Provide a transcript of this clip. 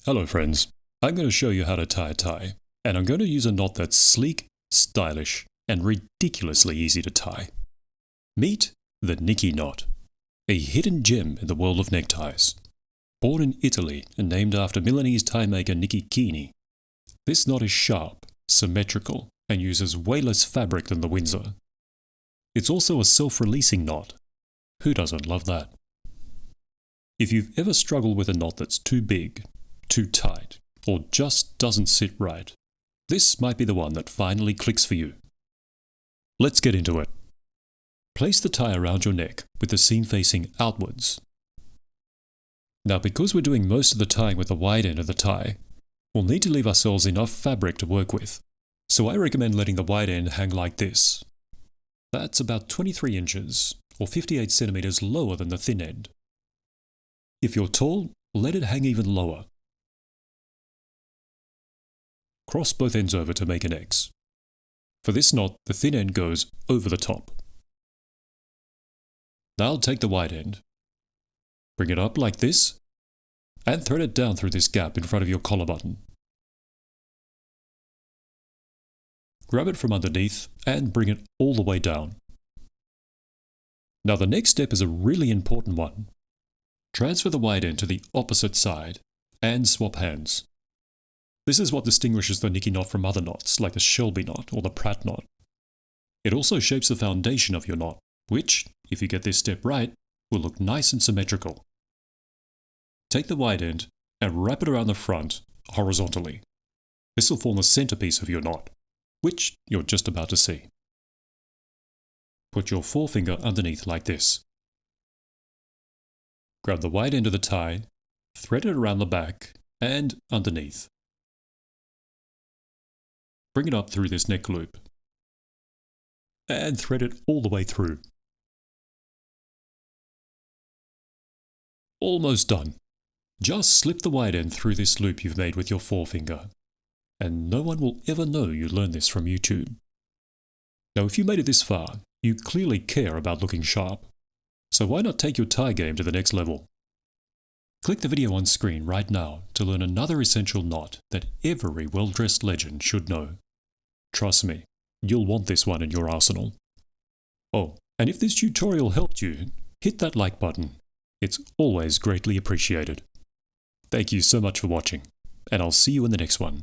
Hello friends, I'm going to show you how to tie a tie, and I'm going to use a knot that's sleek, stylish, and ridiculously easy to tie. Meet the Nicky Knot, a hidden gem in the world of neckties. Born in Italy and named after Milanese tie maker Nicky Knot, this knot is sharp, symmetrical, and uses way less fabric than the Windsor. It's also a self-releasing knot. Who doesn't love that? If you've ever struggled with a knot that's too big, too tight, or just doesn't sit right, this might be the one that finally clicks for you. Let's get into it. Place the tie around your neck with the seam facing outwards. Now, because we're doing most of the tying with the wide end of the tie, we'll need to leave ourselves enough fabric to work with. So I recommend letting the wide end hang like this. That's about 23 inches, or 58 centimeters lower than the thin end. If you're tall, let it hang even lower. Cross both ends over to make an X. For this knot, the thin end goes over the top. Now take the wide end, bring it up like this, and thread it down through this gap in front of your collar button. Grab it from underneath and bring it all the way down. Now the next step is a really important one. Transfer the wide end to the opposite side and swap hands. This is what distinguishes the Nicky Knot from other knots like the Shelby knot or the Pratt knot. It also shapes the foundation of your knot, which, if you get this step right, will look nice and symmetrical. Take the wide end and wrap it around the front horizontally. This will form the centerpiece of your knot, which you're just about to see. Put your forefinger underneath like this. Grab the wide end of the tie, thread it around the back and underneath. Bring it up through this neck loop and thread it all the way through. Almost done. Just slip the wide end through this loop you've made with your forefinger, and no one will ever know you learned this from YouTube. Now, if you made it this far, you clearly care about looking sharp. So why not take your tie game to the next level? Click the video on screen right now to learn another essential knot that every well-dressed legend should know. Trust me, you'll want this one in your arsenal. Oh, and if this tutorial helped you, hit that like button. It's always greatly appreciated. Thank you so much for watching, and I'll see you in the next one.